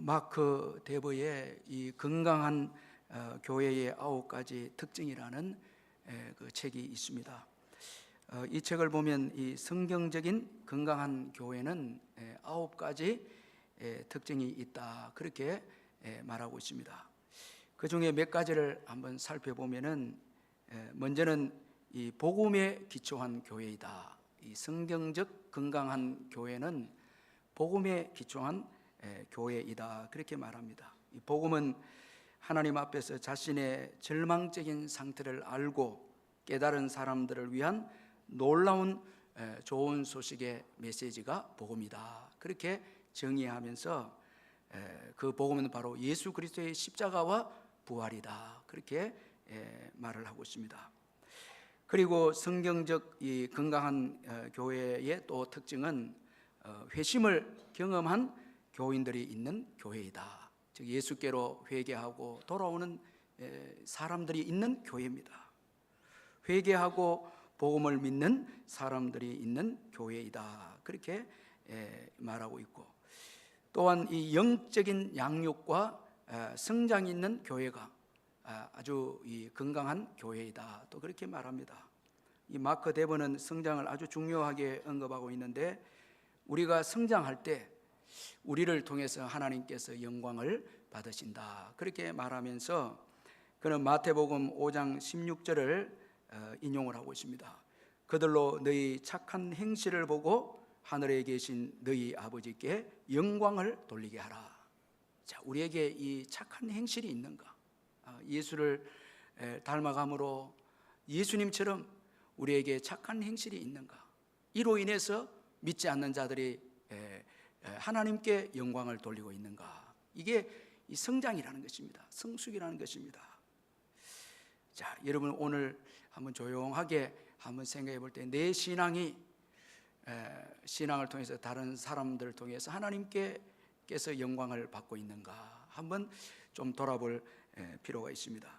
마크 데버의 이 건강한 교회의 9가지 특징이라는 그 책이 있습니다. 이 책을 보면 이 성경적인 건강한 교회는 9가지 특징이 있다, 그렇게 말하고 있습니다. 그 중에 몇 가지를 한번 살펴보면은, 먼저는 이 복음에 기초한 교회이다. 이 성경적 건강한 교회는 복음에 기초한 교회이다, 그렇게 말합니다. 이 복음은 하나님 앞에서 자신의 절망적인 상태를 알고 깨달은 사람들을 위한 놀라운 좋은 소식의 메시지가 복음이다, 그렇게 정의하면서 그 복음은 바로 예수 그리스도의 십자가와 부활이다, 그렇게 말을 하고 있습니다. 그리고 성경적 이 건강한 교회의 또 특징은 회심을 경험한 교인들이 있는 교회이다. 즉 예수께로 회개하고 돌아오는 사람들이 있는 교회입니다. 회개하고 복음을 믿는 사람들이 있는 교회이다, 그렇게 말하고 있고, 또한 이 영적인 양육과 성장이 있는 교회가 아주 이 건강한 교회이다, 또 그렇게 말합니다. 이 마크 데버는 성장을 아주 중요하게 언급하고 있는데, 우리가 성장할 때 우리를 통해서 하나님께서 영광을 받으신다, 그렇게 말하면서 그는 마태복음 5장 16절을 인용을 하고 있습니다. 그들로 너희 착한 행실을 보고 하늘에 계신 너희 아버지께 영광을 돌리게 하라. 자, 우리에게 이 착한 행실이 있는가? 예수를 닮아감으로 예수님처럼 우리에게 착한 행실이 있는가? 이로 인해서 믿지 않는 자들이 하나님께 영광을 돌리고 있는가? 이게 이 성장이라는 것입니다. 성숙이라는 것입니다. 자, 여러분 오늘 한번 조용하게 한번 생각해 볼 때 내 신앙이 신앙을 통해서 다른 사람들을 통해서 하나님께서 영광을 받고 있는가 한번 좀 돌아볼 필요가 있습니다.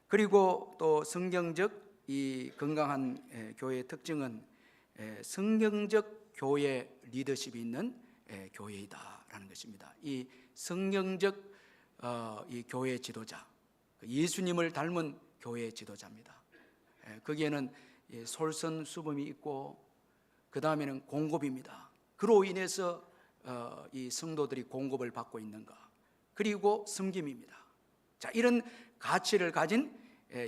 그리고 또 성경적 이 건강한 교회의 특징은 성경적 교회 리더십이 있는 교회이다라는 것입니다. 이 성경적 이 교회 지도자, 예수님을 닮은 교회 지도자입니다. 거기에는 솔선수범이 있고, 그 다음에는 공급입니다. 그로 인해서 이 성도들이 공급을 받고 있는가, 그리고 섬김입니다. 자, 이런 가치를 가진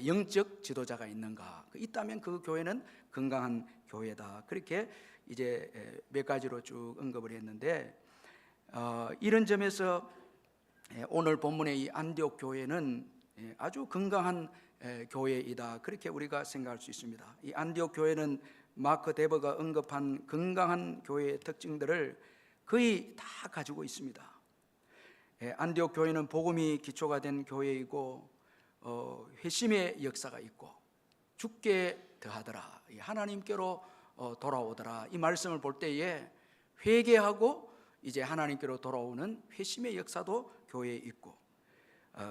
영적 지도자가 있는가, 있다면 그 교회는 건강한 교회다, 그렇게 이제 몇 가지로 쭉 언급을 했는데, 이런 점에서 오늘 본문의 이 안디옥 교회는 아주 건강한 교회이다, 그렇게 우리가 생각할 수 있습니다. 이 안디옥 교회는 마크 데버가 언급한 건강한 교회의 특징들을 거의 다 가지고 있습니다. 안디옥 교회는 복음이 기초가 된 교회이고, 회심의 역사가 있고, 죽게 더하더라, 하나님께로 돌아오더라, 이 말씀을 볼 때에 회개하고 이제 하나님께로 돌아오는 회심의 역사도 교회에 있고,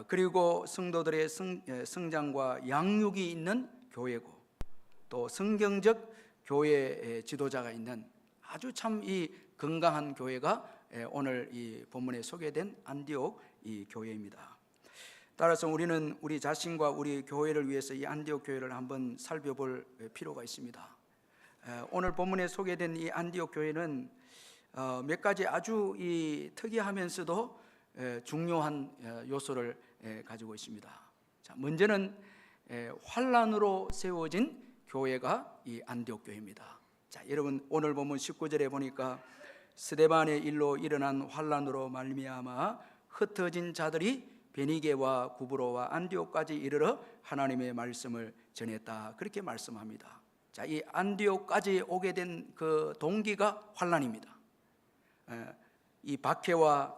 그리고 성도들의 성장과 양육이 있는 교회고, 또 성경적 교회 지도자가 있는 아주 참 이 건강한 교회가 오늘 이 본문에 소개된 안디옥 이 교회입니다. 따라서 우리는 우리 자신과 우리 교회를 위해서 이 안디옥 교회를 한번 살펴볼 필요가 있습니다. 오늘 본문에 소개된 이 안디옥 교회는 몇 가지 아주 이 특이하면서도 중요한 요소를 가지고 있습니다. 자, 먼저는 환난으로 세워진 교회가 이 안디옥 교회입니다. 자, 여러분 오늘 본문 19절에 보니까 스데반의 일로 일어난 환난으로 말미암아 흩어진 자들이 베니게와 구브로와 안디옥까지 이르러 하나님의 말씀을 전했다, 그렇게 말씀합니다. 자, 이 안디옥까지 오게 된 그 동기가 환난입니다. 이 박해와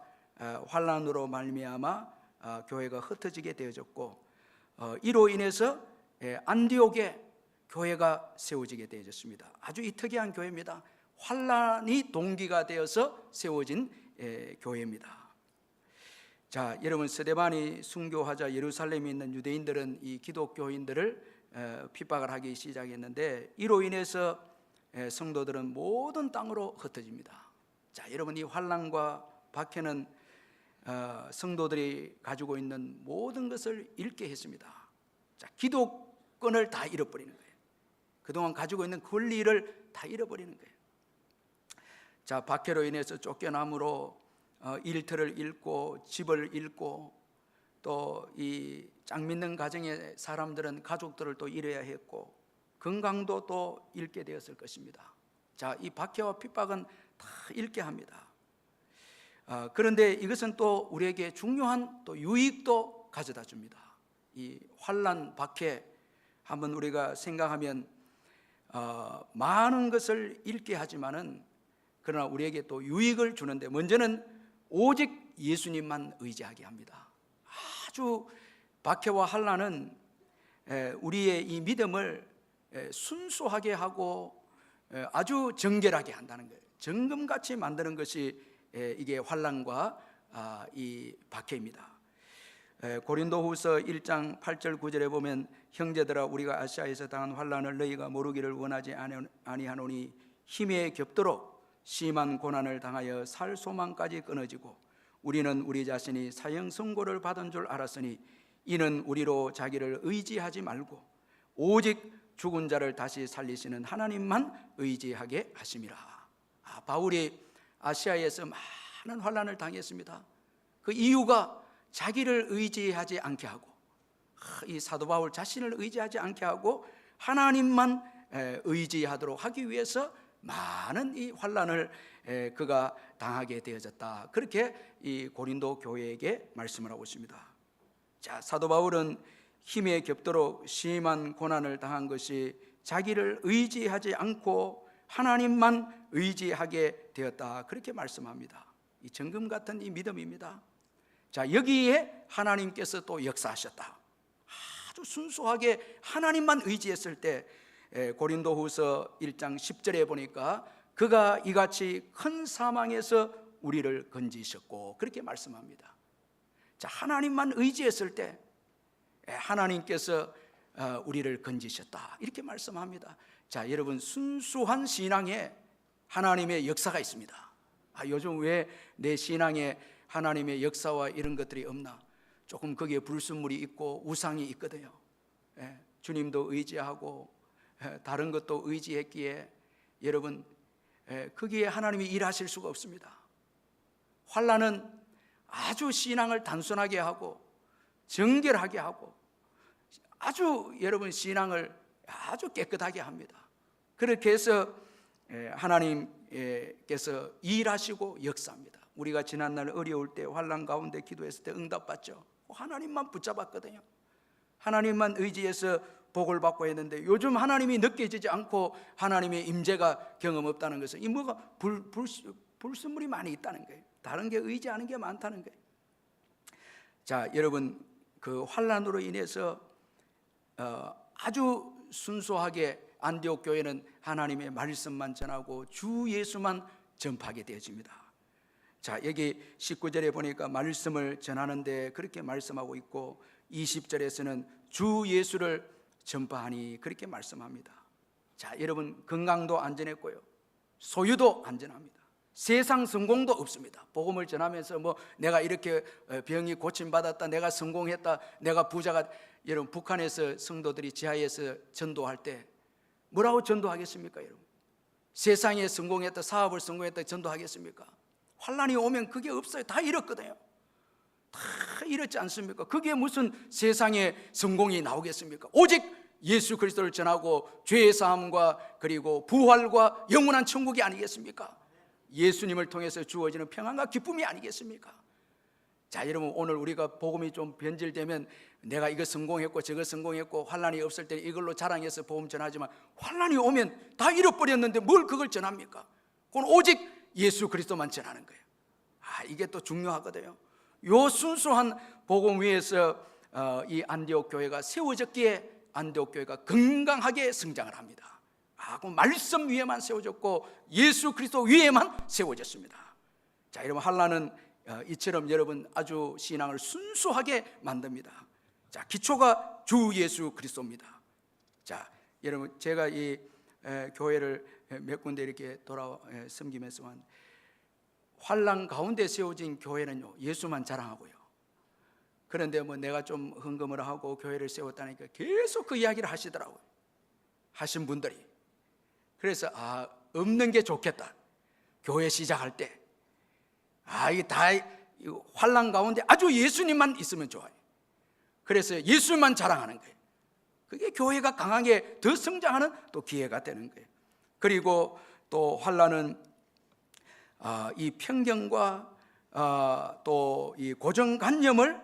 환난으로 말미암아 교회가 흩어지게 되어졌고, 이로 인해서 안디옥에 교회가 세워지게 되어졌습니다. 아주 이 특이한 교회입니다. 환난이 동기가 되어서 세워진 교회입니다. 자, 여러분 스데반이 순교하자 예루살렘에 있는 유대인들은 이 기독교인들을 핍박을 하기 시작했는데, 이로 인해서 성도들은 모든 땅으로 흩어집니다. 자, 여러분 이 환난과 박해는 성도들이 가지고 있는 모든 것을 잃게 했습니다. 자, 기독권을 다 잃어버리는 거예요. 그동안 가지고 있는 권리를 다 잃어버리는 거예요. 자, 박해로 인해서 쫓겨남으로 일터를 잃고 집을 잃고 또 이 짝 믿는 가정의 사람들은 가족들을 또 잃어야 했고 건강도 또 잃게 되었을 것입니다. 자, 이 박해와 핍박은 다 잃게 합니다. 그런데 이것은 또 우리에게 중요한 또 유익도 가져다 줍니다. 이 환난, 박해 한번 우리가 생각하면 많은 것을 잃게 하지만은 그러나 우리에게 또 유익을 주는데 먼저는 오직 예수님만 의지하게 합니다. 아주 박해와 환난은 우리의 이 믿음을 순수하게 하고 아주 정결하게 한다는 거예요. 정금같이 만드는 것이 이게 환난과 이 박해입니다. 고린도후서 1장 8절 9절에 보면 형제들아 우리가 아시아에서 당한 환난을 너희가 모르기를 원하지 아니하노니 힘에 겹도록 심한 고난을 당하여 살 소망까지 끊어지고 우리는 우리 자신이 사형 선고를 받은 줄 알았으니 이는 우리로 자기를 의지하지 말고 오직 죽은 자를 다시 살리시는 하나님만 의지하게 하심이라. 바울이 아시아에서 많은 환난을 당했습니다. 그 이유가 자기를 의지하지 않게 하고 이 사도 바울 자신을 의지하지 않게 하고 하나님만 의지하도록 하기 위해서 많은 이 환난을 그가 당하게 되어졌다. 그렇게 이 고린도 교회에게 말씀을 하고 있습니다. 자, 사도 바울은 힘에 겹도록 심한 고난을 당한 것이 자기를 의지하지 않고 하나님만 의지하게 되었다. 그렇게 말씀합니다. 이 정금 같은 이 믿음입니다. 자, 여기에 하나님께서 또 역사하셨다. 아주 순수하게 하나님만 의지했을 때 고린도후서 1장 10절에 보니까 그가 이같이 큰 사망에서 우리를 건지셨고 그렇게 말씀합니다. 자, 하나님만 의지했을 때 하나님께서 우리를 건지셨다 이렇게 말씀합니다. 자, 여러분 순수한 신앙에 하나님의 역사가 있습니다. 요즘 왜 내 신앙에 하나님의 역사와 이런 것들이 없나? 조금 거기에 불순물이 있고 우상이 있거든요. 주님도 의지하고 다른 것도 의지했기에 여러분 거기에 하나님이 일하실 수가 없습니다. 환난은 아주 신앙을 단순하게 하고 정결하게 하고 아주 여러분 신앙을 아주 깨끗하게 합니다. 그렇게 해서 하나님께서 일하시고 역사합니다. 우리가 지난날 어려울 때 환난 가운데 기도했을 때 응답받죠. 하나님만 붙잡았거든요. 하나님만 의지해서 복을 받고 했는데 요즘 하나님이 느껴지지 않고 하나님의 임재가 경험 없다는 것은 이 뭐가 불순물이 많이 있다는 거예요. 다른 게 의지하는 게 많다는 거예요. 자, 여러분 그 환난으로 인해서 아주 순수하게 안디옥 교회는 하나님의 말씀만 전하고 주 예수만 전파하게 되어집니다. 자, 여기 19절에 보니까 말씀을 전하는데 그렇게 말씀하고 있고 20절에서는 주 예수를 전파하니 그렇게 말씀합니다. 자, 여러분 건강도 안전했고요, 소유도 안전합니다. 세상 성공도 없습니다. 복음을 전하면서 뭐 내가 이렇게 병이 고침받았다, 내가 성공했다, 내가 부자가. 여러분 북한에서 성도들이 지하에서 전도할 때 뭐라고 전도하겠습니까? 여러분 세상에 성공했다, 사업을 성공했다 전도하겠습니까? 환난이 오면 그게 없어요. 다 잃었거든요. 다 잃었지 않습니까? 그게 무슨 세상에 성공이 나오겠습니까? 오직 예수 그리스도를 전하고 죄의 사함과 그리고 부활과 영원한 천국이 아니겠습니까? 예수님을 통해서 주어지는 평안과 기쁨이 아니겠습니까? 자, 여러분 오늘 우리가 복음이 좀 변질되면 내가 이거 성공했고 저거 성공했고 환난이 없을 때 이걸로 자랑해서 복음 전하지만 환난이 오면 다 잃어버렸는데 뭘 그걸 전합니까? 그건 오직 예수 그리스도만 전하는 거예요. 이게 또 중요하거든요. 요 순수한 복음 위에서 이 안디옥 교회가 세워졌기에 안디옥 교회가 건강하게 성장을 합니다. 그 말씀 위에만 세워졌고 예수 그리스도 위에만 세워졌습니다. 자, 여러분 환난은 이처럼 여러분 아주 신앙을 순수하게 만듭니다. 자, 기초가 주 예수 그리스도입니다. 자, 여러분 제가 이 교회를 몇 군데 이렇게 섬기면서 환난 가운데 세워진 교회는요, 예수만 자랑하고요. 그런데 뭐 내가 좀 헌금을 하고 교회를 세웠다니까 계속 그 이야기를 하시더라고요. 하신 분들이. 그래서 없는 게 좋겠다. 교회 시작할 때 이게 다 환난 가운데 아주 예수님만 있으면 좋아요. 그래서 예수만 자랑하는 거예요. 그게 교회가 강하게 더 성장하는 또 기회가 되는 거예요. 그리고 또 환난은 이 편견과 또 이 고정관념을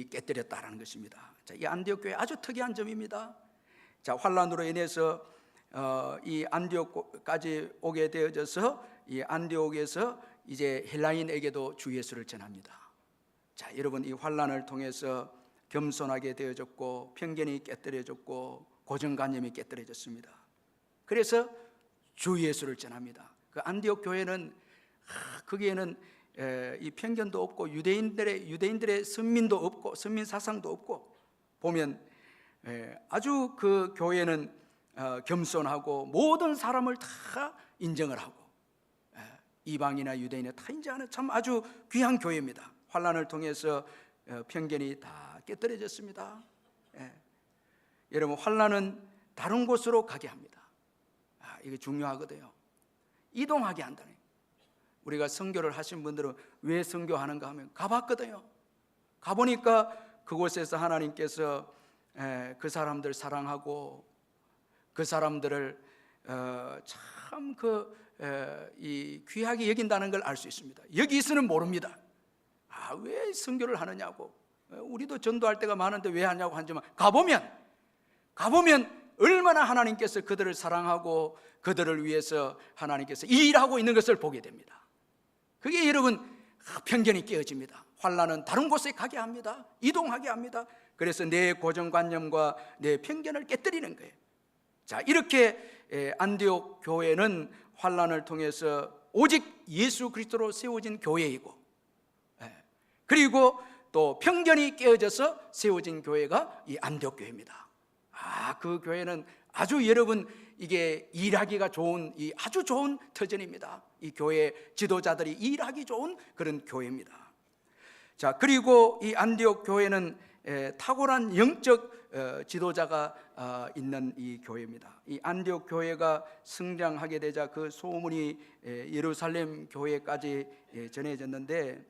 깨뜨렸다라는 것입니다. 자, 이 안디옥 교회 아주 특이한 점입니다. 자, 환난으로 인해서 이 안디옥까지 오게 되어져서 이 안디옥에서 이제 헬라인에게도 주 예수를 전합니다. 자, 여러분, 이 환난을 통해서 겸손하게 되어졌고 편견이 깨뜨려졌고 고정관념이 깨뜨려졌습니다. 그래서 주 예수를 전합니다. 그 안디옥 교회는 거기에는 이 편견도 없고 유대인들의 선민도 없고 선민 사상도 없고 보면 아주 그 교회는 겸손하고 모든 사람을 다 인정을 하고 이방이나 유대인을 다 인정하는 참 아주 귀한 교회입니다. 환난을 통해서 편견이 다 깨뜨려졌습니다. 여러분, 환난은 다른 곳으로 가게 합니다. 이게 중요하거든요. 이동하게 한다네. 우리가 선교를 하신 분들은 왜 선교하는가 하면 가봤거든요. 가보니까 그곳에서 하나님께서 그 사람들 사랑하고 그 사람들을 참 이 귀하게 여긴다는 걸 알 수 있습니다. 여기서는 모릅니다. 왜 선교를 하느냐고. 우리도 전도할 때가 많은데 왜 하냐고 하지만 가보면 얼마나 하나님께서 그들을 사랑하고 그들을 위해서 하나님께서 일하고 있는 것을 보게 됩니다. 그게 여러분 편견이 깨어집니다. 환난은 다른 곳에 가게 합니다. 이동하게 합니다. 그래서 내 고정관념과 내 편견을 깨뜨리는 거예요. 자, 이렇게 안디옥 교회는 환난을 통해서 오직 예수 그리스도로 세워진 교회이고, 그리고 또 편견이 깨어져서 세워진 교회가 이 안디옥 교회입니다. 그 교회는 아주 여러분 이게 일하기가 좋은 아주 좋은 터전입니다. 이 교회 지도자들이 일하기 좋은 그런 교회입니다. 자, 그리고 이 안디옥 교회는 탁월한 영적 지도자가 있는 이 교회입니다. 이 안디옥 교회가 성장하게 되자 그 소문이 예루살렘 교회까지 전해졌는데,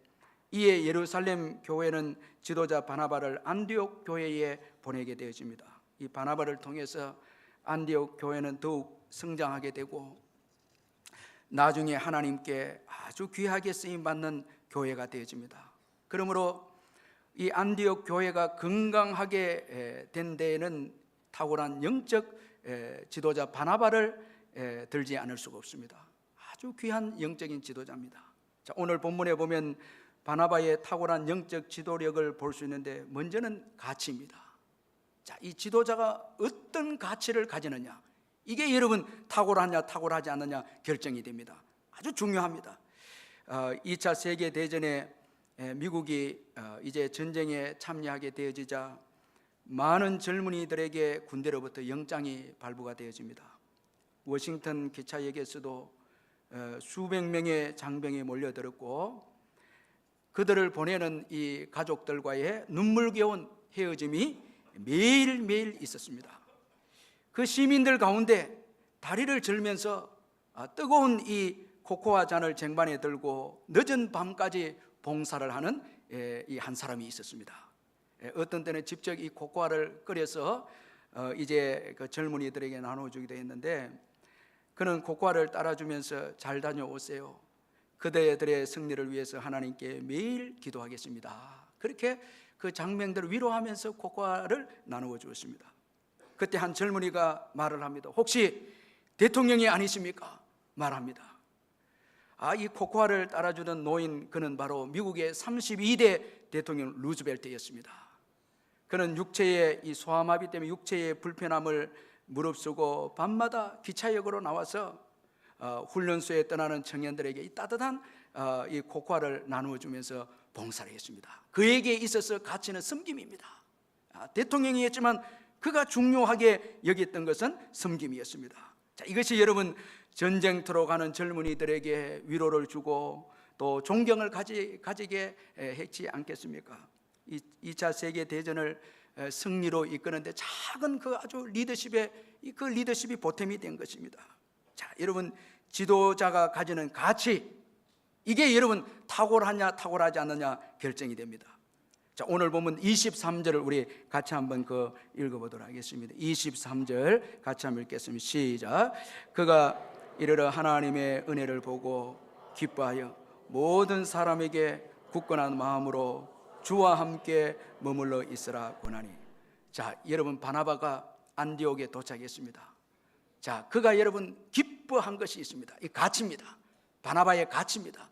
이에 예루살렘 교회는 지도자 바나바를 안디옥 교회에 보내게 되어집니다. 이 바나바를 통해서 안디옥 교회는 더욱 성장하게 되고 나중에 하나님께 아주 귀하게 쓰임받는 교회가 되어집니다. 그러므로 이 안디옥 교회가 건강하게 된 데에는 탁월한 영적 지도자 바나바를 들지 않을 수가 없습니다. 아주 귀한 영적인 지도자입니다. 자, 오늘 본문에 보면 바나바의 탁월한 영적 지도력을 볼 수 있는데, 먼저는 가치입니다. 자, 이 지도자가 어떤 가치를 가지느냐, 이게 여러분 탁월하냐 탁월하지 않느냐 결정이 됩니다. 아주 중요합니다. 2차 세계대전에 미국이 이제 전쟁에 참여하게 되어지자 많은 젊은이들에게 군대로부터 영장이 발부가 되어집니다. 워싱턴 기차역에서도 수백 명의 장병이 몰려들었고 그들을 보내는 이 가족들과의 눈물겨운 헤어짐이 매일매일 있었습니다. 그 시민들 가운데 다리를 절면서 뜨거운 이 코코아 잔을 쟁반에 들고 늦은 밤까지 봉사를 하는 이 한 사람이 있었습니다. 어떤 때는 직접 이 코코아를 끓여서 이제 그 젊은이들에게 나눠주기도 했는데, 그는 코코아를 따라주면서 잘 다녀오세요. 그대들의 승리를 위해서 하나님께 매일 기도하겠습니다. 그렇게 그 장병들을 위로하면서 코코아를 나누어 주었습니다. 그때 한 젊은이가 말을 합니다. 혹시 대통령이 아니십니까? 말합니다. 이 코코아를 따라주는 노인, 그는 바로 미국의 32대 대통령 루즈벨트였습니다. 그는 육체의 이 소아마비 때문에 육체의 불편함을 무릅쓰고 밤마다 기차역으로 나와서 훈련소에 떠나는 청년들에게 이 따뜻한 이 코코아를 나누어 주면서 봉사를 했습니다. 그에게 있어서 가치는 섬김입니다. 대통령이었지만 그가 중요하게 여겼던 것은 섬김이었습니다. 자, 이것이 여러분 전쟁터로 가는 젊은이들에게 위로를 주고 또 존경을 가지게 했지 않겠습니까? 2차 세계대전을 승리로 이끄는데 작은 그 아주 리더십이 보탬이 된 것입니다. 자, 여러분 지도자가 가지는 가치, 이게 여러분 탁월하냐 탁월하지 않느냐 결정이 됩니다. 자, 오늘 보면 23절을 우리 같이 한번 읽어보도록 하겠습니다. 23절 같이 한번 읽겠습니다. 시작. 그가 이르러 하나님의 은혜를 보고 기뻐하여 모든 사람에게 굳건한 마음으로 주와 함께 머물러 있으라 권하니. 자, 여러분 바나바가 안디옥에 도착했습니다. 자, 그가 여러분 기뻐한 것이 있습니다. 이 가치입니다. 바나바의 가치입니다.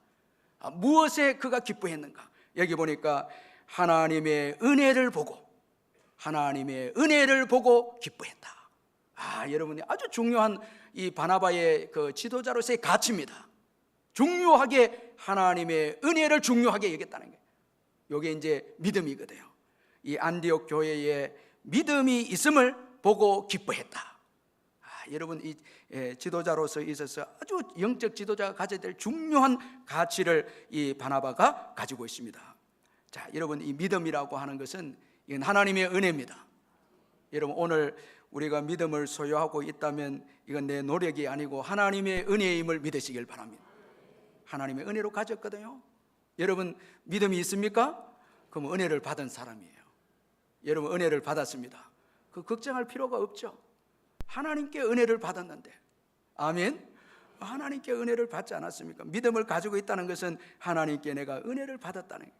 무엇에 그가 기뻐했는가? 여기 보니까 하나님의 은혜를 보고 기뻐했다. 여러분이 아주 중요한 이 바나바의 그 지도자로서의 가치입니다. 중요하게 하나님의 은혜를 중요하게 여겼다는 게, 이게 이제 믿음이거든요. 이 안디옥 교회에 믿음이 있음을 보고 기뻐했다. 여러분 이 지도자로서 있어서 아주 영적 지도자가 가져야 될 중요한 가치를 이 바나바가 가지고 있습니다. 자, 여러분 이 믿음이라고 하는 것은 이건 하나님의 은혜입니다. 여러분 오늘 우리가 믿음을 소유하고 있다면 이건 내 노력이 아니고 하나님의 은혜임을 믿으시길 바랍니다. 하나님의 은혜로 가졌거든요. 여러분 믿음이 있습니까? 그럼 은혜를 받은 사람이에요. 여러분 은혜를 받았습니다. 그 걱정할 필요가 없죠. 하나님께 은혜를 받았는데, 아멘. 하나님께 은혜를 받지 않았습니까? 믿음을 가지고 있다는 것은 하나님께 내가 은혜를 받았다는 거예요.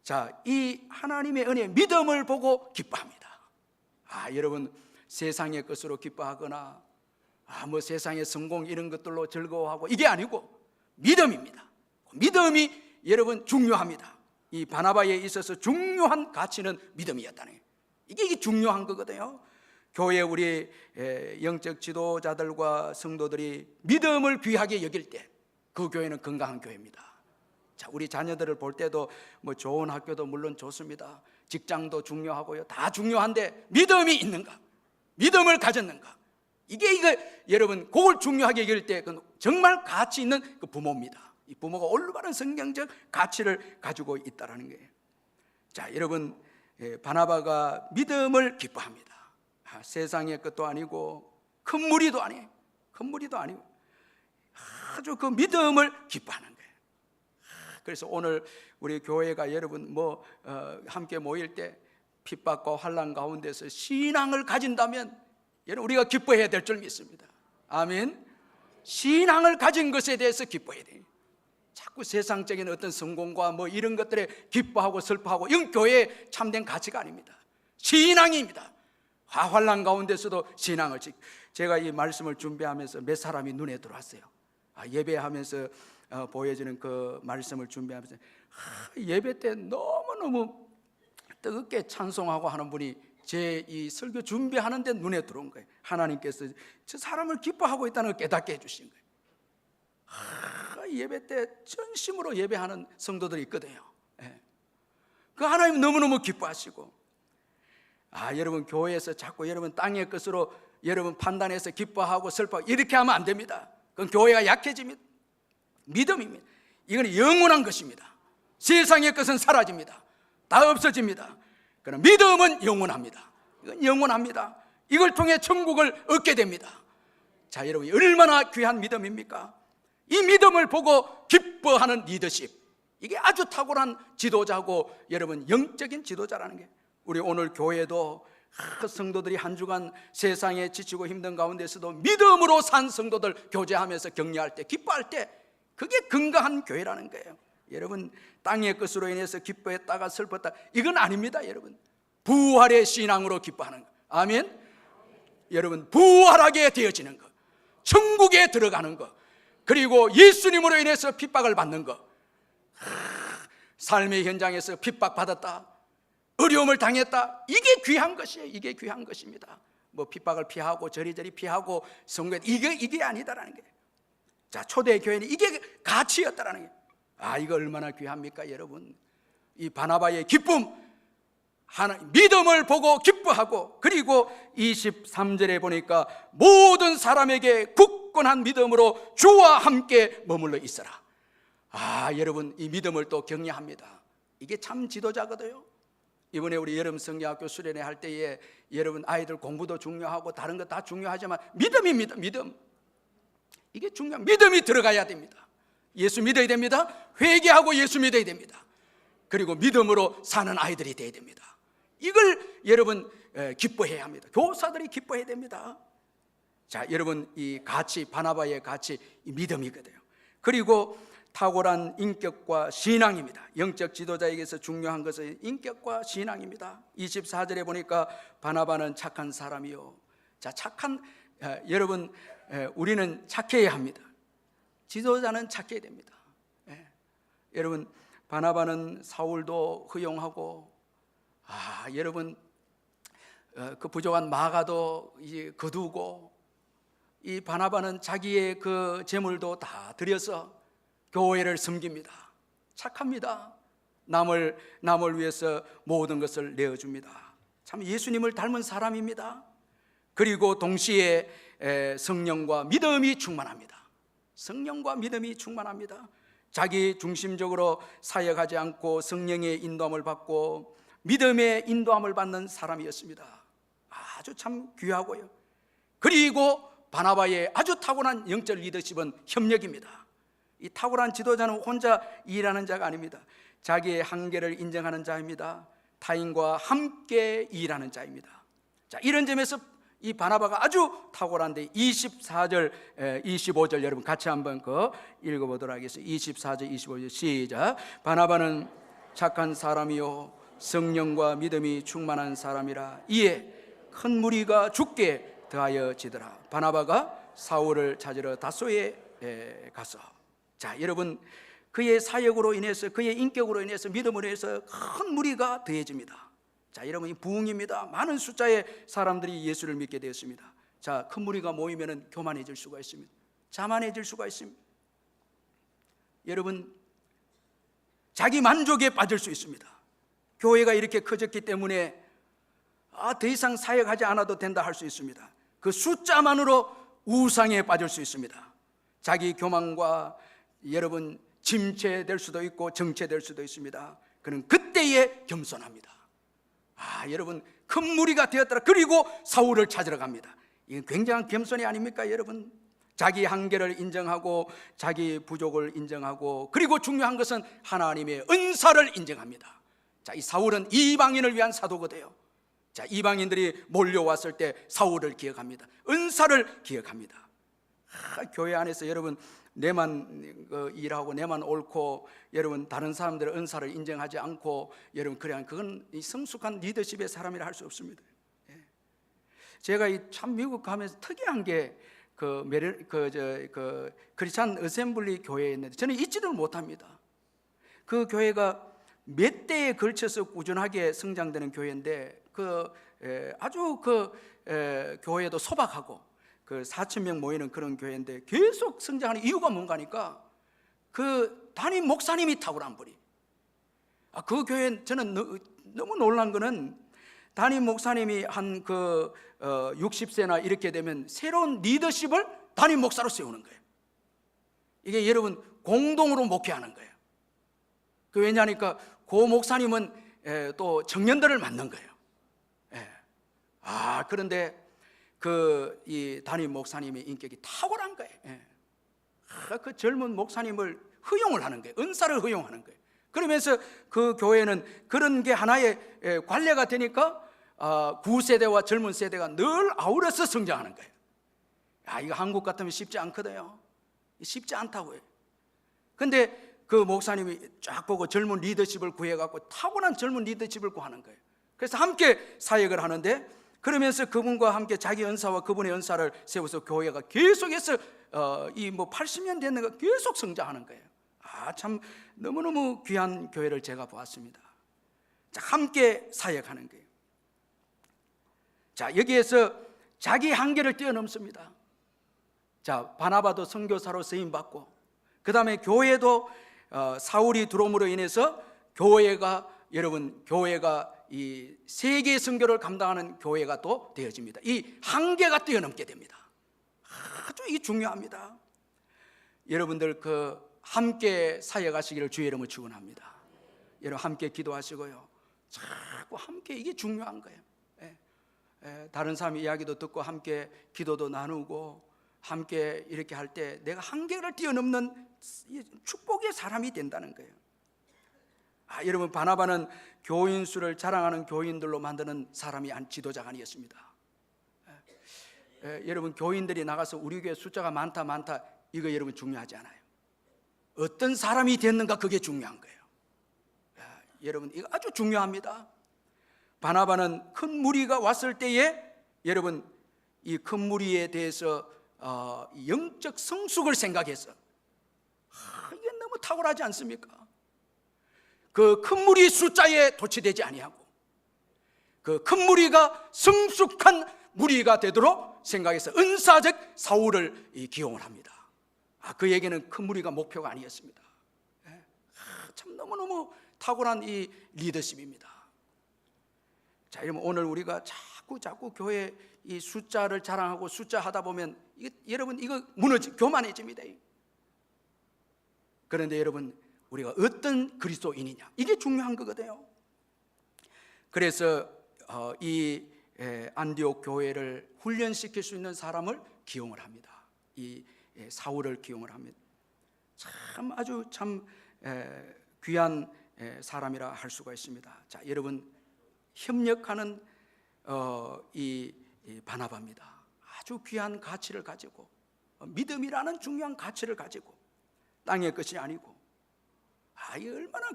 자, 이 하나님의 은혜, 믿음을 보고 기뻐합니다. 여러분 세상의 것으로 기뻐하거나 뭐 세상의 성공 이런 것들로 즐거워하고 이게 아니고 믿음입니다. 믿음이 여러분 중요합니다. 이 바나바에 있어서 중요한 가치는 믿음이었다는 거예요. 이게 중요한 거거든요. 교회 우리 영적 지도자들과 성도들이 믿음을 귀하게 여길 때 그 교회는 건강한 교회입니다. 자, 우리 자녀들을 볼 때도 뭐 좋은 학교도 물론 좋습니다. 직장도 중요하고요. 다 중요한데 믿음이 있는가? 믿음을 가졌는가? 이게 여러분 그걸 중요하게 여길 때 그건 정말 가치 있는 그 부모입니다. 이 부모가 올바른 성경적 가치를 가지고 있다라는 거예요. 자, 여러분 바나바가 믿음을 기뻐합니다. 세상의 것도 아니고 큰 무리도 아니고 아주 그 믿음을 기뻐하는 거예요. 그래서 오늘 우리 교회가 여러분 함께 모일 때 핍박과 환난 가운데서 신앙을 가진다면 여러분 우리가 기뻐해야 될 줄 믿습니다. 아멘. 신앙을 가진 것에 대해서 기뻐해야 돼요. 자꾸 세상적인 어떤 성공과 이런 것들에 기뻐하고 슬퍼하고 이건 교회의 참된 가치가 아닙니다. 신앙입니다. 환난 가운데서도 신앙을 제가 이 말씀을 준비하면서 몇 사람이 눈에 들어왔어요. 예배하면서 보여지는 그 말씀을 준비하면서 예배 때 너무너무 뜨겁게 찬송하고 하는 분이 제 이 설교 준비하는데 눈에 들어온 거예요. 하나님께서 저 사람을 기뻐하고 있다는 걸 깨닫게 해주신 거예요. 예배 때 전심으로 예배하는 성도들이 있거든요. 그 하나님 너무너무 기뻐하시고, 여러분 교회에서 자꾸 여러분 땅의 것으로 여러분 판단해서 기뻐하고 슬퍼하고 이렇게 하면 안 됩니다. 그건 교회가 약해집니다. 믿음입니다. 이건 영원한 것입니다. 세상의 것은 사라집니다. 다 없어집니다. 그러나 믿음은 영원합니다. 이건 영원합니다. 이걸 통해 천국을 얻게 됩니다. 자, 여러분 얼마나 귀한 믿음입니까? 이 믿음을 보고 기뻐하는 리더십, 이게 아주 탁월한 지도자고 여러분 영적인 지도자라는 게, 우리 오늘 교회도 성도들이 한 주간 세상에 지치고 힘든 가운데서도 믿음으로 산 성도들 교제하면서 격려할 때, 기뻐할 때, 그게 건강한 교회라는 거예요. 여러분 땅의 것으로 인해서 기뻐했다가 슬펐다 이건 아닙니다. 여러분 부활의 신앙으로 기뻐하는 거. 아멘. 여러분 부활하게 되어지는 것, 천국에 들어가는 것, 그리고 예수님으로 인해서 핍박을 받는 것. 삶의 현장에서 핍박받았다, 어려움을 당했다, 이게 귀한 것이에요. 이게 귀한 것입니다. 핍박을 피하고 저리저리 피하고 성공, 이게 아니다라는 거예요. 자, 초대교회는 이게 가치였다라는 거예요. 이거 얼마나 귀합니까 여러분. 이 바나바의 기쁨, 믿음을 보고 기뻐하고, 그리고 23절에 보니까 모든 사람에게 굳건한 믿음으로 주와 함께 머물러 있어라. 여러분, 이 믿음을 또 격려합니다. 이게 참 지도자거든요. 이번에 우리 여름 성경학교 수련회 할 때에 여러분 아이들 공부도 중요하고 다른 거 다 중요하지만 믿음입니다. 믿음. 이게 중요한, 믿음이 들어가야 됩니다. 예수 믿어야 됩니다. 회개하고 예수 믿어야 됩니다. 그리고 믿음으로 사는 아이들이 돼야 됩니다. 이걸 여러분 기뻐해야 합니다. 교사들이 기뻐해야 됩니다. 자, 여러분, 이 가치, 바나바의 가치, 이 믿음이거든요. 그리고 탁월한 인격과 신앙입니다. 영적 지도자에게서 중요한 것은 인격과 신앙입니다. 24절에 보니까 바나바는 착한 사람이요. 자, 착한, 여러분, 우리는 착해야 합니다. 지도자는 착해야 됩니다. 여러분, 바나바는 사울도 허용하고, 여러분, 그 부족한 마가도 이제 거두고, 이 바나바는 자기의 그 재물도 다 들여서 교회를 섬깁니다. 착합니다. 남을 위해서 모든 것을 내어줍니다. 참 예수님을 닮은 사람입니다. 그리고 동시에 성령과 믿음이 충만합니다. 성령과 믿음이 충만합니다. 자기 중심적으로 사역하지 않고 성령의 인도함을 받고 믿음의 인도함을 받는 사람이었습니다. 아주 참 귀하고요. 그리고 바나바의 아주 탁월한 영적 리더십은 협력입니다. 이 탁월한 지도자는 혼자 일하는 자가 아닙니다. 자기의 한계를 인정하는 자입니다. 타인과 함께 일하는 자입니다. 자, 이런 점에서 이 바나바가 아주 탁월한데 24절, 25절 여러분 같이 한번 읽어보도록 하겠습니다. 24절, 25절 시작. 바나바는 착한 사람이요 성령과 믿음이 충만한 사람이라 이에 큰 무리가 죽게 더하여지더라. 바나바가 사울을 찾으러 다소에 가서, 자, 여러분, 그의 사역으로 인해서, 그의 인격으로 인해서, 믿음으로 인해서 큰 무리가 더해집니다. 자, 여러분, 이 부흥입니다. 많은 숫자의 사람들이 예수를 믿게 되었습니다. 자, 큰 무리가 모이면 교만해질 수가 있습니다. 자만해질 수가 있습니다. 여러분, 자기 만족에 빠질 수 있습니다. 교회가 이렇게 커졌기 때문에 더 이상 사역하지 않아도 된다 할 수 있습니다. 그 숫자만으로 우상에 빠질 수 있습니다. 자기 교만과 여러분 침체될 수도 있고 정체될 수도 있습니다. 그는 그때에 겸손합니다. 여러분, 큰 무리가 되었더라. 그리고 사울을 찾으러 갑니다. 이건 굉장한 겸손이 아닙니까, 여러분? 자기 한계를 인정하고 자기 부족을 인정하고, 그리고 중요한 것은 하나님의 은사를 인정합니다. 자, 이 사울은 이방인을 위한 사도거든요. 자, 이방인들이 몰려왔을 때 사울을 기억합니다. 은사를 기억합니다. 교회 안에서 여러분 내만 일하고 내만 옳고 여러분 다른 사람들의 은사를 인정하지 않고 여러분 그건 성숙한 리더십의 사람이라 할 수 없습니다. 제가 참 미국 가면서 특이한 게 크리스찬 어셈블리 교회에 있는데 저는 잊지를 못합니다. 그 교회가 몇 대에 걸쳐서 꾸준하게 성장되는 교회인데 아주 교회도 소박하고 4,000명 모이는 그런 교회인데 계속 성장하는 이유가 뭔가 하니까 담임 목사님이 탁월한 분이. 그 교회 저는 너무 놀란 거는 담임 목사님이 한 60세나 이렇게 되면 새로운 리더십을 담임 목사로 세우는 거예요. 이게 여러분 공동으로 목회하는 거예요. 왜냐하니까 그 목사님은 또 청년들을 만난 거예요. 그런데 이 담임 목사님의 인격이 탁월한 거예요. 그 젊은 목사님을 허용을 하는 거예요. 은사를 허용하는 거예요. 그러면서 그 교회는 그런 게 하나의 관례가 되니까 구세대와 젊은 세대가 늘 아우러서 성장하는 거예요. 이거 한국 같으면 쉽지 않거든요. 쉽지 않다고요. 근데 그 목사님이 쫙 보고 젊은 리더십을 구해갖고 타고난 젊은 리더십을 구하는 거예요. 그래서 함께 사역을 하는데, 그러면서 그분과 함께 자기 은사와 그분의 은사를 세워서 교회가 계속해서 80년 됐는가 계속 성장하는 거예요. 참 너무너무 귀한 교회를 제가 보았습니다. 자, 함께 사역하는 거예요. 자, 여기에서 자기 한계를 뛰어넘습니다. 자, 바나바도 선교사로 쓰임받고, 그 다음에 교회도 사울이 들어옴으로 인해서 교회가 이 세계 선교를 감당하는 교회가 또 되어집니다. 이 한계가 뛰어넘게 됩니다. 아주 이 중요합니다. 여러분들 그 함께 사역하시기를 주의 이름으로 축원합니다. 여러분 함께 기도하시고요. 자꾸 함께, 이게 중요한 거예요. 다른 사람 이야기도 듣고 함께 기도도 나누고 함께 이렇게 할 때 내가 한계를 뛰어넘는 축복의 사람이 된다는 거예요. 여러분 바나바는 교인 수를 자랑하는 교인들로 만드는 사람이 지도자가 아니었습니다. 여러분 교인들이 나가서 우리 교회 숫자가 많다 이거 여러분 중요하지 않아요. 어떤 사람이 됐는가, 그게 중요한 거예요. 여러분 이거 아주 중요합니다. 바나바는 큰 무리가 왔을 때에 여러분 이 큰 무리에 대해서 영적 성숙을 생각해서 이게 너무 탁월하지 않습니까? 그 큰 무리 숫자에 도취되지 아니하고 그 큰 무리가 성숙한 무리가 되도록 생각해서 은사적 사울을 기용을 합니다. 그에게는 큰 무리가 목표가 아니었습니다. 참 너무너무 탁월한 이 리더십입니다. 자, 여러분 오늘 우리가 자꾸 교회 이 숫자를 자랑하고 숫자 하다 보면 여러분 이거 교만해집니다. 그런데 여러분 우리가 어떤 그리스도인이냐, 이게 중요한 거거든요. 그래서 이 안디옥 교회를 훈련시킬 수 있는 사람을 기용을 합니다. 이 사울을 기용을 합니다. 아주 귀한 사람이라 할 수가 있습니다. 자, 여러분 협력하는 이 바나바입니다. 아주 귀한 가치를 가지고 믿음이라는 중요한 가치를 가지고 땅의 것이 아니고 이 얼마나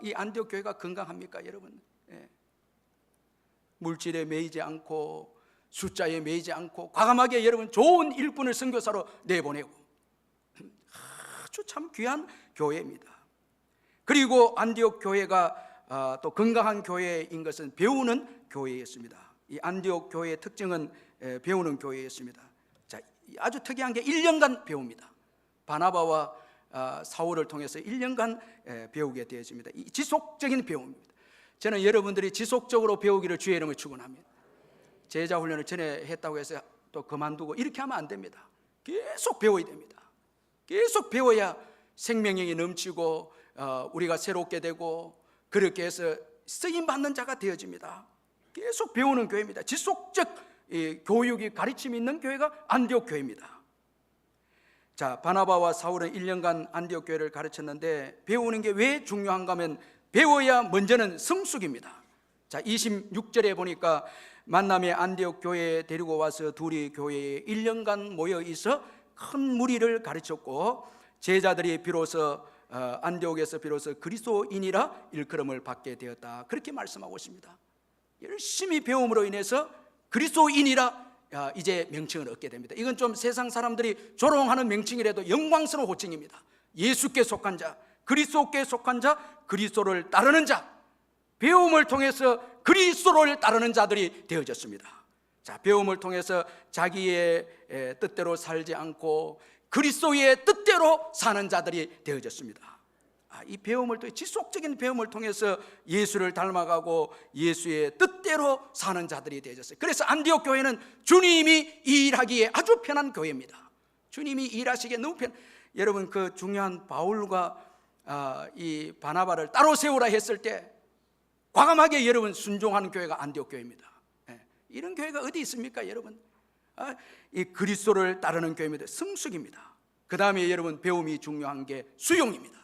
이 안디옥 교회가 건강합니까, 여러분? 물질에 매이지 않고 숫자에 매이지 않고 과감하게 여러분 좋은 일꾼을 선교사로 내보내고 아주 참 귀한 교회입니다. 그리고 안디옥 교회가 또 건강한 교회인 것은 배우는 교회였습니다. 이 안디옥 교회의 특징은 배우는 교회였습니다. 자, 아주 특이한 게 1년간 배웁니다. 바나바와 사울을 통해서 1년간 배우게 되어집니다. 이 지속적인 배움입니다. 저는 여러분들이 지속적으로 배우기를 주의 이름으로 축원합니다. 제자 훈련을 전에 했다고 해서 또 그만두고 이렇게 하면 안 됩니다. 계속 배워야 됩니다. 계속 배워야 생명력이 넘치고 우리가 새롭게 되고 그렇게 해서 쓰임받는 자가 되어집니다. 계속 배우는 교회입니다. 지속적 교육이 가르침이 있는 교회가 안디옥 교회입니다. 자, 바나바와 사울은 1년간 안디옥 교회를 가르쳤는데 배우는 게 왜 중요한가 하면 배워야 먼저는 성숙입니다. 자, 26절에 보니까 만남의 안디옥 교회에 데리고 와서 둘이 교회에 1년간 모여 있어 큰 무리를 가르쳤고 제자들이 비로소 안디옥에서 비로소 그리스도인이라 일컬음을 받게 되었다, 그렇게 말씀하고 있습니다. 열심히 배움으로 인해서 그리스도인이라 이제 명칭을 얻게 됩니다. 이건 좀 세상 사람들이 조롱하는 명칭이라도 영광스러운 호칭입니다. 예수께 속한 자, 그리스도께 속한 자, 그리스도를 따르는 자, 배움을 통해서 그리스도를 따르는 자들이 되어졌습니다. 자, 배움을 통해서 자기의 뜻대로 살지 않고 그리스도의 뜻대로 사는 자들이 되어졌습니다. 이 배움을 통해 지속적인 배움을 통해서 예수를 닮아가고 예수의 뜻대로 사는 자들이 되어졌어요. 그래서 안디옥 교회는 주님이 일하기에 아주 편한 교회입니다. 주님이 일하시기에 너무 여러분 그 중요한 바울과 이 바나바를 따로 세우라 했을 때 과감하게 여러분 순종하는 교회가 안디옥 교회입니다. 이런 교회가 어디 있습니까, 여러분? 이 그리스도를 따르는 교회입니다. 성숙입니다. 그 다음에 여러분 배움이 중요한 게 수용입니다.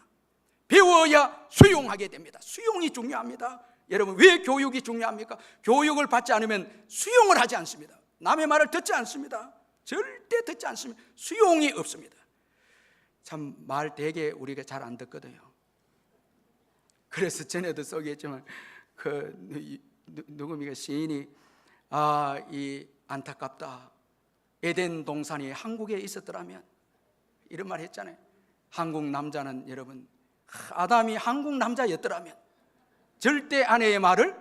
배워야 수용하게 됩니다. 수용이 중요합니다. 여러분 왜 교육이 중요합니까? 교육을 받지 않으면 수용을 하지 않습니다. 남의 말을 듣지 않습니다. 절대 듣지 않습니다. 수용이 없습니다. 참 말 되게 우리가 잘 안 듣거든요. 그래서 전에도 소개했지만 누굽니까 시인이 이 안타깝다, 에덴 동산이 한국에 있었더라면, 이런 말 했잖아요. 한국 남자는 여러분 아담이 한국 남자였더라면 절대 아내의 말을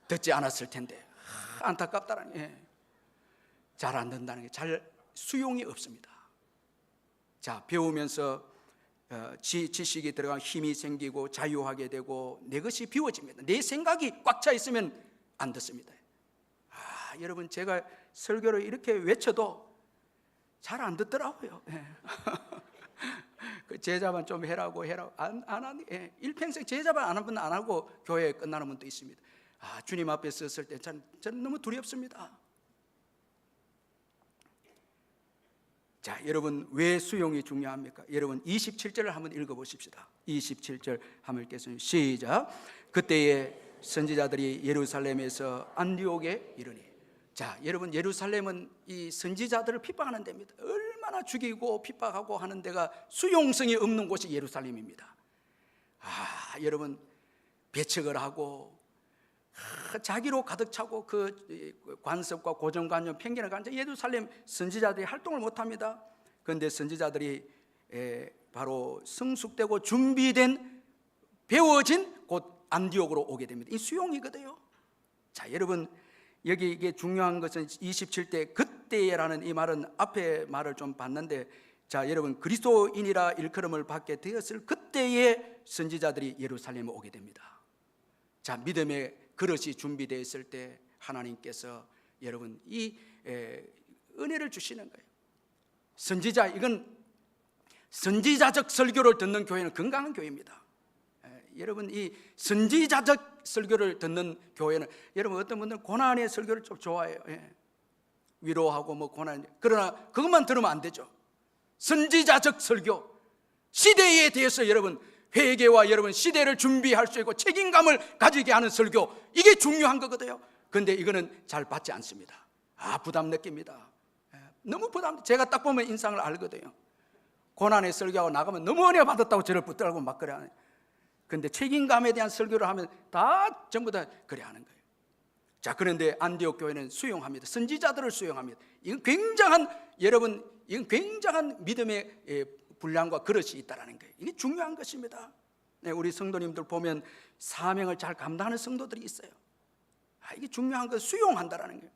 듣지 않았을 텐데 안타깝다라니. 잘 안 듣는다는 게 잘 수용이 없습니다. 자, 배우면서 지식이 들어가면 힘이 생기고 자유하게 되고 내 것이 비워집니다. 내 생각이 꽉 차 있으면 안 듣습니다. 여러분, 제가 설교를 이렇게 외쳐도 잘 안 듣더라고요. 그 제자만 좀 해라고 안 하니, 일평생 제자만 안 하면 안 하고 교회에 끝나는 분도 있습니다. 주님 앞에 섰을 때 저는 너무 두렵습니다. 자, 여러분, 왜 수용이 중요합니까? 여러분, 27절을 한번 읽어보십시다. 27절 한번 읽겠습니다. 시작. 그때에 선지자들이 예루살렘에서 안디옥에 이르니. 자, 여러분, 예루살렘은 이 선지자들을 핍박하는 데입니다. 얼마나 죽이고 핍박하고 하는 데가 수용성이 없는 곳이 예루살렘입니다. 여러분, 배척을 하고 자기로 가득 차고 그 관습과 고정관념, 편견을 가진 예루살렘 선지자들이 활동을 못합니다. 그런데 선지자들이 바로 성숙되고 준비된, 배워진 곳 안디옥으로 오게 됩니다. 이 수용이거든요. 자, 여러분, 여기 이게 중요한 것은 27대 그때라는 이 말은 앞에 말을 좀 봤는데, 자, 여러분, 그리스도인이라 일컬음을 받게 되었을 그때의 선지자들이 예루살렘에 오게 됩니다. 자, 믿음의 그릇이 준비되어 있을 때 하나님께서 여러분 이 은혜를 주시는 거예요. 선지자, 이건 선지자적 설교를 듣는 교회는 건강한 교회입니다. 여러분, 이 선지자적 설교를 듣는 교회는, 여러분, 어떤 분들은 고난의 설교를 좀 좋아해요. 위로하고 뭐 고난, 그러나 그것만 들으면 안 되죠. 선지자적 설교, 시대에 대해서 여러분 회개와 여러분 시대를 준비할 수 있고 책임감을 가지게 하는 설교, 이게 중요한 거거든요. 그런데 이거는 잘 받지 않습니다. 부담 느낍니다. 너무 부담. 제가 딱 보면 인상을 알거든요. 고난의 설교하고 나가면 너무 은혜 받았다고 저를 붙들고 막 그래 하는. 그런데 책임감에 대한 설교를 하면 다 전부 다 그래 하는 거예요. 자, 그런데 안디옥 교회는 수용합니다. 선지자들을 수용합니다. 이건 굉장한, 여러분, 이건 굉장한 믿음의 분량과 그릇이 있다는 거예요. 이게 중요한 것입니다. 우리 성도님들 보면 사명을 잘 감당하는 성도들이 있어요. 이게 중요한 거, 수용한다라는 거예요.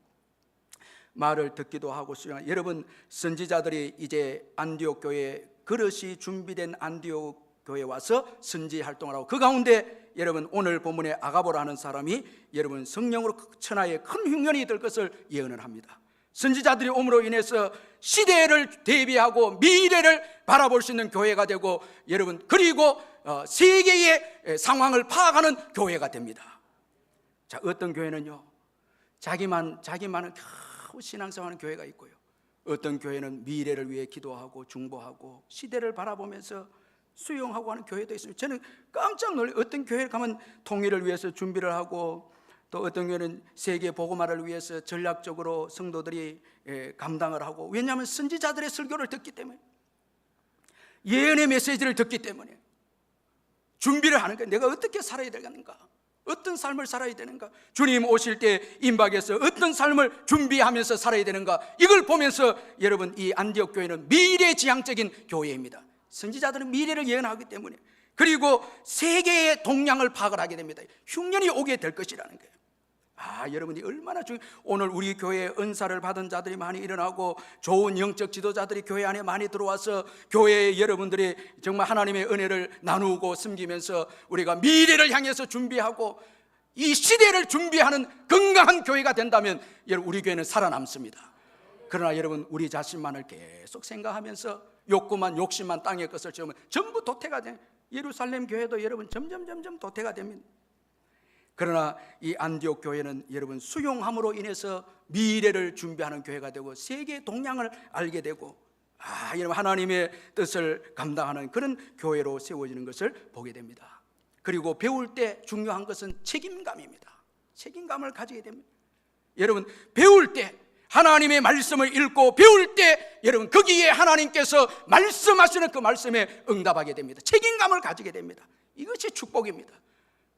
말을 듣기도 하고 수용. 여러분, 선지자들이 이제 안디옥 교회, 그릇이 준비된 안디옥 교회에 와서 선지 활동을 하고, 그 가운데 여러분 오늘 본문에 아가보라는 사람이 여러분 성령으로 천하의 큰 흉년이 될 것을 예언을 합니다. 선지자들이 옴으로 인해서 시대를 대비하고 미래를 바라볼 수 있는 교회가 되고, 여러분, 그리고 세계의 상황을 파악하는 교회가 됩니다. 자, 어떤 교회는요, 자기만은 겨우 신앙생활하는 교회가 있고요, 어떤 교회는 미래를 위해 기도하고 중보하고 시대를 바라보면서 수용하고 하는 교회도 있습니다. 저는 깜짝 놀라요. 어떤 교회에 가면 통일을 위해서 준비를 하고, 또 어떤 교회는 세계 복음화를 위해서 전략적으로 성도들이 감당을 하고, 왜냐하면 선지자들의 설교를 듣기 때문에, 예언의 메시지를 듣기 때문에 준비를 하는 거예요. 내가 어떻게 살아야 되는가, 어떤 삶을 살아야 되는가, 주님 오실 때 임박해서 어떤 삶을 준비하면서 살아야 되는가, 이걸 보면서 여러분 이 안디옥 교회는 미래지향적인 교회입니다. 선지자들은 미래를 예언하기 때문에, 그리고 세계의 동향을 파악을 하게 됩니다. 흉년이 오게 될 것이라는 거예요. 여러분이 얼마나 오늘 우리 교회에 은사를 받은 자들이 많이 일어나고 좋은 영적 지도자들이 교회 안에 많이 들어와서 교회에 여러분들이 정말 하나님의 은혜를 나누고 섬기면서 우리가 미래를 향해서 준비하고 이 시대를 준비하는 건강한 교회가 된다면 여러분 우리 교회는 살아남습니다. 그러나 여러분 우리 자신만을 계속 생각하면서 욕심만 땅의 것을 채우면 전부 도태가 돼요. 예루살렘 교회도 여러분 점점 도태가 됩니다. 그러나 이 안디옥 교회는 여러분 수용함으로 인해서 미래를 준비하는 교회가 되고 세계 동향을 알게 되고 여러분 하나님의 뜻을 감당하는 그런 교회로 세워지는 것을 보게 됩니다. 그리고 배울 때 중요한 것은 책임감입니다. 책임감을 가지게 됩니다. 여러분 배울 때 하나님의 말씀을 읽고 배울 때 여러분 거기에 하나님께서 말씀하시는 그 말씀에 응답하게 됩니다. 책임감을 가지게 됩니다. 이것이 축복입니다.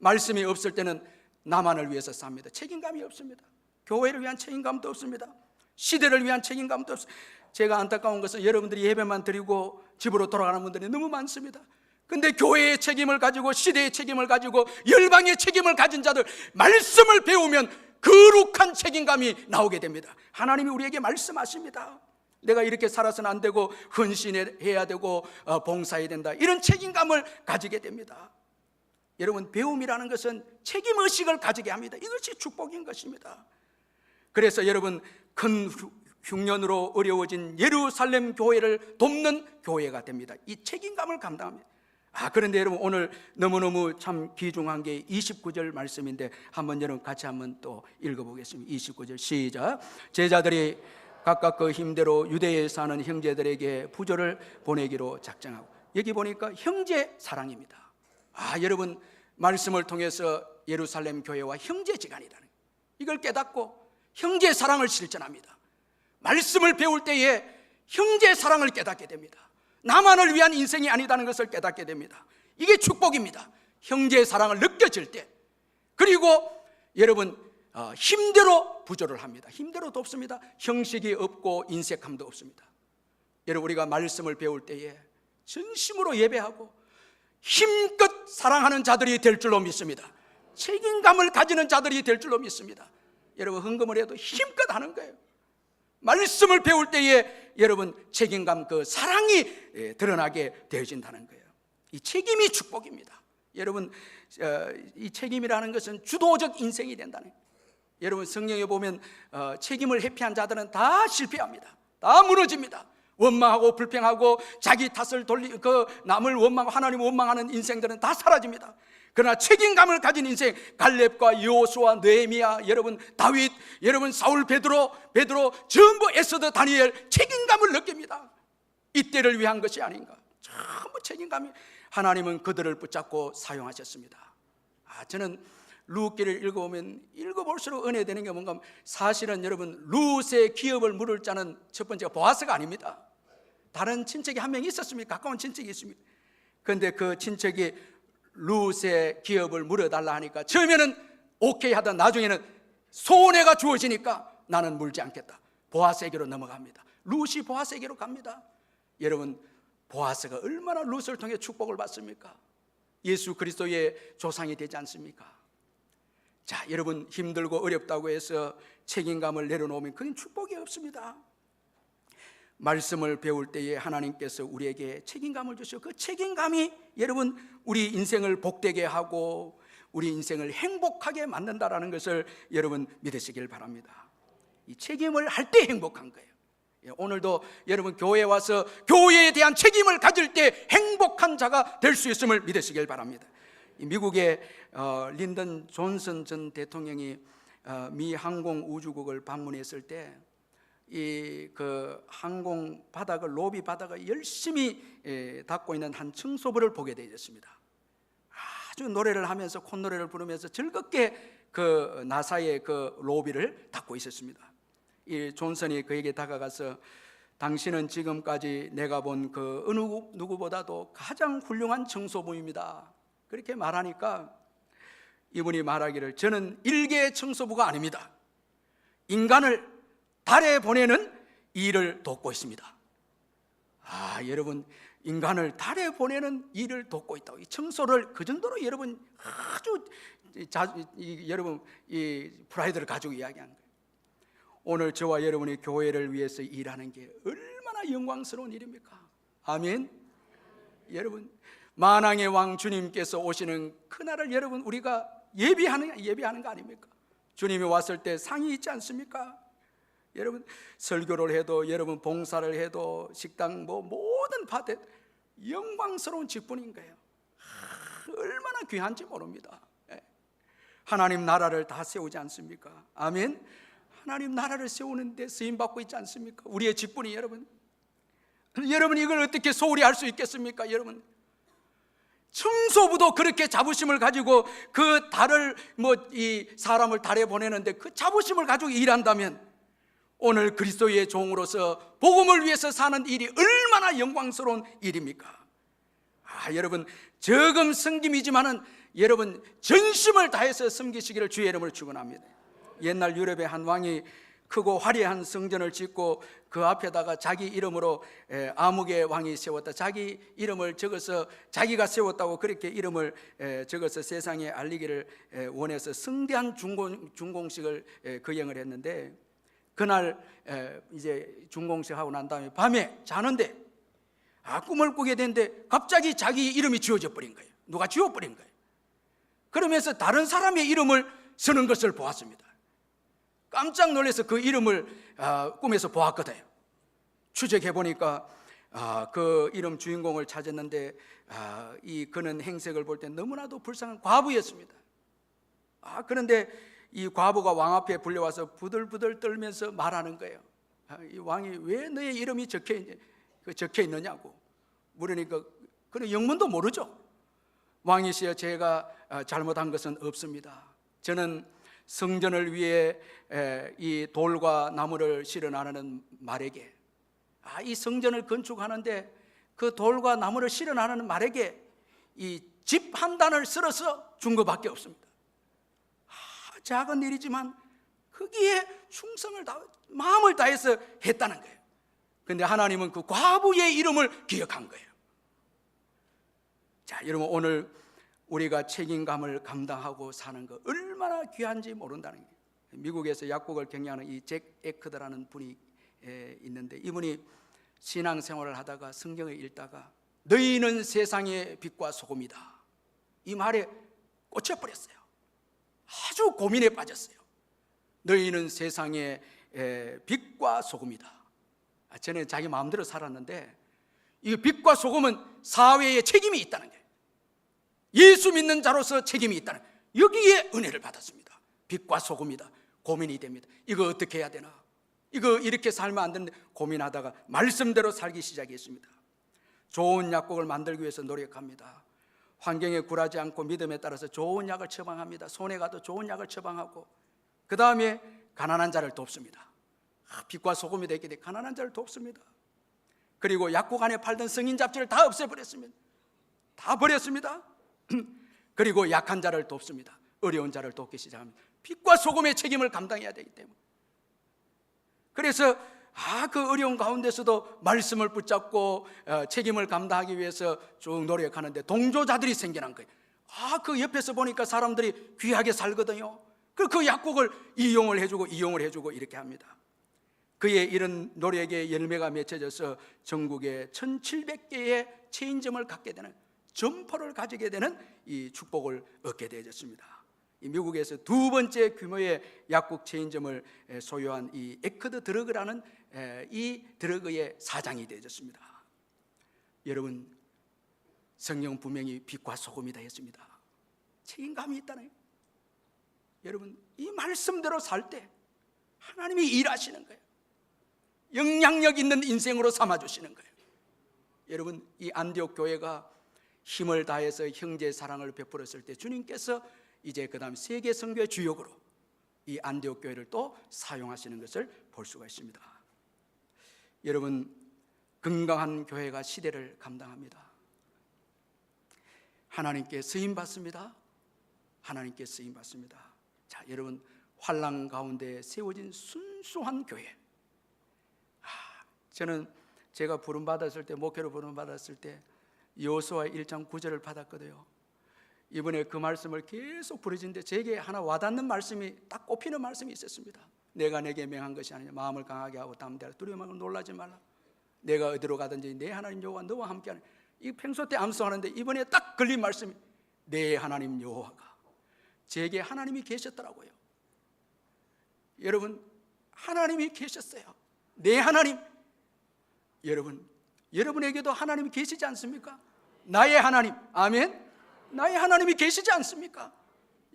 말씀이 없을 때는 나만을 위해서 삽니다. 책임감이 없습니다. 교회를 위한 책임감도 없습니다. 시대를 위한 책임감도 없습니다. 제가 안타까운 것은 여러분들이 예배만 드리고 집으로 돌아가는 분들이 너무 많습니다. 근데 교회의 책임을 가지고 시대의 책임을 가지고 열방의 책임을 가진 자들, 말씀을 배우면 거룩한 책임감이 나오게 됩니다. 하나님이 우리에게 말씀하십니다. 내가 이렇게 살아서는 안 되고 헌신해야 되고 봉사해야 된다, 이런 책임감을 가지게 됩니다. 여러분, 배움이라는 것은 책임의식을 가지게 합니다. 이것이 축복인 것입니다. 그래서 여러분, 큰 흉년으로 어려워진 예루살렘 교회를 돕는 교회가 됩니다. 이 책임감을 감당합니다. 그런데 여러분, 오늘 너무너무 참 귀중한 게 29절 말씀인데 한번 여러분 같이 한번 또 읽어보겠습니다. 29절 시작. 제자들이 각각 그 힘대로 유대에 사는 형제들에게 부조를 보내기로 작정하고, 여기 보니까 형제 사랑입니다. 여러분, 말씀을 통해서 예루살렘 교회와 형제지간이라는 이걸 깨닫고 형제 사랑을 실천합니다. 말씀을 배울 때에 형제 사랑을 깨닫게 됩니다. 나만을 위한 인생이 아니다는 것을 깨닫게 됩니다. 이게 축복입니다. 형제 사랑을 느껴질 때. 그리고 여러분, 힘대로 부조를 합니다. 힘대로 돕습니다. 형식이 없고 인색함도 없습니다. 여러분, 우리가 말씀을 배울 때에 진심으로 예배하고 힘껏 사랑하는 자들이 될 줄로 믿습니다. 책임감을 가지는 자들이 될 줄로 믿습니다. 여러분, 헌금을 해도 힘껏 하는 거예요. 말씀을 배울 때에 여러분, 책임감, 그 사랑이 드러나게 되어진다는 거예요. 이 책임이 축복입니다. 여러분, 이 책임이라는 것은 주도적 인생이 된다는 거예요. 여러분, 성경에 보면 책임을 회피한 자들은 다 실패합니다. 다 무너집니다. 원망하고 불평하고 자기 탓을 남을 원망하고 하나님을 원망하는 인생들은 다 사라집니다. 그러나 책임감을 가진 인생, 갈렙과 여호수아, 느헤미야, 여러분 다윗, 여러분 사울, 베드로 전부 에스더, 다니엘, 책임감을 느낍니다. 이때를 위한 것이 아닌가. 전부 책임감이, 하나님은 그들을 붙잡고 사용하셨습니다. 저는 룻기를 읽어볼수록 은혜되는 게 뭔가, 사실은 여러분, 룻의 기업을 물을 자는 첫 번째가 보아스가 아닙니다. 다른 친척이 한 명 있었습니다. 가까운 친척이 있습니다. 그런데 그 친척이 룻의 기업을 물어달라 하니까 처음에는 오케이 하던 나중에는 손해가 주어지니까 나는 물지 않겠다, 보아스에게로 넘어갑니다. 룻이 보아스에게로 갑니다. 여러분, 보아스가 얼마나 룻을 통해 축복을 받습니까? 예수 그리스도의 조상이 되지 않습니까? 자, 여러분, 힘들고 어렵다고 해서 책임감을 내려놓으면 그건 축복이 없습니다. 말씀을 배울 때에 하나님께서 우리에게 책임감을 주시고, 그 책임감이 여러분 우리 인생을 복되게 하고 우리 인생을 행복하게 만든다라는 것을 여러분 믿으시길 바랍니다. 이 책임을 할 때 행복한 거예요. 오늘도 여러분 교회에 와서 교회에 대한 책임을 가질 때 행복한 자가 될 수 있음을 믿으시길 바랍니다. 미국의 린던 존슨 전 대통령이 미 항공우주국을 방문했을 때 그 항공 바닥을, 로비 바닥을 열심히 닦고 있는 한 청소부를 보게 되었습니다. 아주 노래를 하면서, 콧노래를 부르면서 즐겁게 그 나사의 그 로비를 닦고 있었습니다. 이 존슨이 그에게 다가가서, 당신은 지금까지 내가 본 그 어느 누구보다도 가장 훌륭한 청소부입니다, 그렇게 말하니까 이분이 말하기를, 저는 일개 청소부가 아닙니다. 인간을 달에 보내는 일을 돕고 있습니다. 여러분, 인간을 달에 보내는 일을 돕고 있다고. 이 청소를 그 정도로 여러분 아주 여러분 이 프라이드를 가지고 이야기한 거예요. 오늘 저와 여러분이 교회를 위해서 일하는 게 얼마나 영광스러운 일입니까? 아멘. 여러분, 만왕의 왕 주님께서 오시는 그날을 여러분 우리가 예비하는 거 아닙니까? 주님이 왔을 때 상이 있지 않습니까? 여러분, 설교를 해도, 여러분 봉사를 해도, 식당 모든 밭에 영광스러운 직분인 거예요. 얼마나 귀한지 모릅니다. 하나님 나라를 다 세우지 않습니까? 아멘. 하나님 나라를 세우는데 쓰임받고 있지 않습니까? 우리의 직분이. 여러분 이걸 어떻게 소홀히 할 수 있겠습니까? 여러분, 청소부도 그렇게 자부심을 가지고 그 달을 이 사람을 달에 보내는데 그 자부심을 가지고 일한다면, 오늘 그리스도의 종으로서 복음을 위해서 사는 일이 얼마나 영광스러운 일입니까? 여러분, 적은 섬김이지만은 여러분 전심을 다해서 섬기시기를 주의 이름으로 축원합니다. 옛날 유럽의 한 왕이 크고 화려한 성전을 짓고 그 앞에다가 자기 이름으로 아무개 왕이 세웠다, 자기 이름을 적어서 자기가 세웠다고 그렇게 이름을 적어서 세상에 알리기를 원해서 성대한 준공식을 거행을 했는데, 그날 이제 준공식 하고 난 다음에 밤에 자는데 꿈을 꾸게 됐는데 갑자기 자기 이름이 지워져 버린 거예요. 누가 지워버린 거예요. 그러면서 다른 사람의 이름을 쓰는 것을 보았습니다. 깜짝 놀라서 그 이름을 꿈에서 보았거든요. 추적해 보니까 그 이름 주인공을 찾았는데 그는 행색을 볼 때 너무나도 불쌍한 과부였습니다. 그런데 이 과부가 왕 앞에 불려와서 부들부들 떨면서 말하는 거예요. 이 왕이 왜 너의 이름이 적혀 있느냐고 물으니까 그는 영문도 모르죠. 왕이시여, 제가 잘못한 것은 없습니다. 저는 성전을 위해 이 돌과 나무를 실어 나르는 말에게 이 성전을 건축하는데 그 돌과 나무를 실어 나르는 말에게 이 집 한 단을 쓸어서 준 것밖에 없습니다. 작은 일이지만 거기에 충성을 마음을 다해서 했다는 거예요. 그런데 하나님은 그 과부의 이름을 기억한 거예요. 자, 여러분, 오늘 우리가 책임감을 감당하고 사는 거 얼마나 귀한지 모른다는 거예요. 미국에서 약국을 경영하는 이 잭 에크드라는 분이 있는데, 이분이 신앙생활을 하다가 성경을 읽다가 너희는 세상의 빛과 소금이다, 이 말에 꽂혀버렸어요. 아주 고민에 빠졌어요. 너희는 세상의 빛과 소금이다. 저는 자기 마음대로 살았는데 이 빛과 소금은 사회에 책임이 있다는 거예요. 예수 믿는 자로서 책임이 있다는 거예요. 여기에 은혜를 받았습니다. 빛과 소금이다. 고민이 됩니다. 이거 어떻게 해야 되나, 이거 이렇게 살면 안 되는데 고민하다가 말씀대로 살기 시작했습니다. 좋은 약국을 만들기 위해서 노력합니다. 환경에 굴하지 않고 믿음에 따라서 좋은 약을 처방합니다. 손해 가도 좋은 약을 처방하고, 그 다음에 가난한 자를 돕습니다. 빛과 소금이 되기 때문에 가난한 자를 돕습니다. 그리고 약국 안에 팔던 성인 잡지를 다 없애버렸습니다. 다 버렸습니다. 그리고 약한 자를 돕습니다. 어려운 자를 돕기 시작합니다. 빛과 소금의 책임을 감당해야 되기 때문에. 그래서 그 어려운 가운데서도 말씀을 붙잡고 책임을 감당하기 위해서 쭉 노력하는데 동조자들이 생겨난 거예요. 그 옆에서 보니까 사람들이 귀하게 살거든요. 그 약국을 이용을 해주고 이렇게 합니다. 그의 이런 노력의 열매가 맺혀져서 전국에 1700개의 체인점을 갖게 되는, 점포를 가지게 되는 이 축복을 얻게 되어졌습니다. 미국에서 두 번째 규모의 약국 체인점을 소유한 이 에크드 드러그라는 이 드러그의 사장이 되어졌습니다. 여러분, 성경 분명히 빛과 소금이다 했습니다. 책임감이 있다네요. 여러분, 이 말씀대로 살 때 하나님이 일하시는 거예요. 영향력 있는 인생으로 삼아주시는 거예요. 여러분, 이 안디옥 교회가 힘을 다해서 형제의 사랑을 베풀었을 때 주님께서 이제 그 다음 세계 선교의 주역으로 이 안디옥 교회를 또 사용하시는 것을 볼 수가 있습니다. 여러분, 건강한 교회가 시대를 감당합니다. 하나님께 쓰임받습니다. 하나님께 쓰임받습니다. 자, 여러분, 환난 가운데 세워진 순수한 교회. 저는 제가 부름받았을 때, 목회로 부름받았을 때 여호수아 1장 9절을 받았거든요. 이번에 그 말씀을 계속 부르짖는데 제게 하나 와닿는 말씀이, 딱 꼽히는 말씀이 있었습니다. 내가 내게 명한 것이 아니냐, 마음을 강하게 하고 담대하라, 두려움하고 놀라지 말라. 내가 어디로 가든지 내 하나님 여호와 너와 함께하는. 이 평소 때 암송하는데 이번에 딱 걸린 말씀이 내 하나님 여호와가, 제게 하나님이 계셨더라고요. 여러분, 하나님이 계셨어요. 내 하나님. 여러분, 여러분에게도 하나님이 계시지 않습니까? 나의 하나님, 아멘. 나의 하나님이 계시지 않습니까?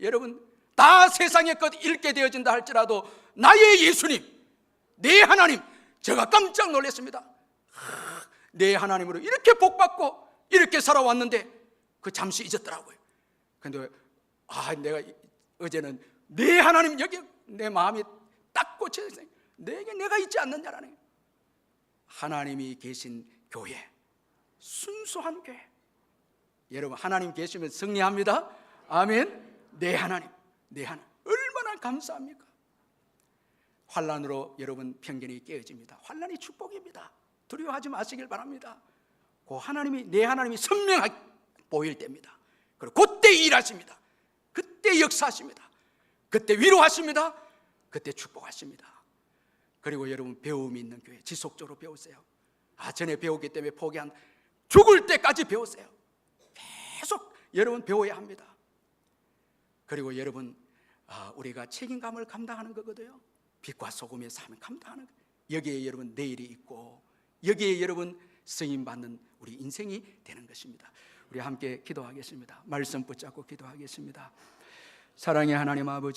여러분, 다 세상의 것 잃게 되어진다 할지라도 나의 예수님, 내 하나님, 제가 깜짝 놀랐습니다. 내 하나님으로 이렇게 복받고 이렇게 살아왔는데 그 잠시 잊었더라고요. 근데 내가 어제는 내 하나님, 여기 내 마음이 딱 꽂혀있어요. 내가 잊지 않느냐라는, 하나님이 계신 교회, 순수한 교회. 여러분, 하나님 계시면 승리합니다. 아멘. 내 하나님, 내 하나님, 얼마나 감사합니까? 환난으로 여러분 편견이 깨어집니다. 환난이 축복입니다. 두려워하지 마시길 바랍니다. 그 하나님이, 내 하나님이 선명하게 보일 때입니다. 그리고 그때 일하십니다. 그때 역사하십니다. 그때 위로하십니다. 그때 축복하십니다. 그리고 여러분 배움이 있는 교회 지속적으로 배우세요. 전에 배웠기 때문에 포기한 죽을 때까지 배우세요. 계속 여러분 배워야 합니다. 그리고 여러분 우리가 책임감을 감당하는 거거든요. 빛과 소금의 삶을 감당하는 거예요. 여기에 여러분 내일이 있고 여기에 여러분 쓰임 받는 우리 인생이 되는 것입니다. 우리 함께 기도하겠습니다. 말씀 붙잡고 기도하겠습니다. 사랑의 하나님 아버지,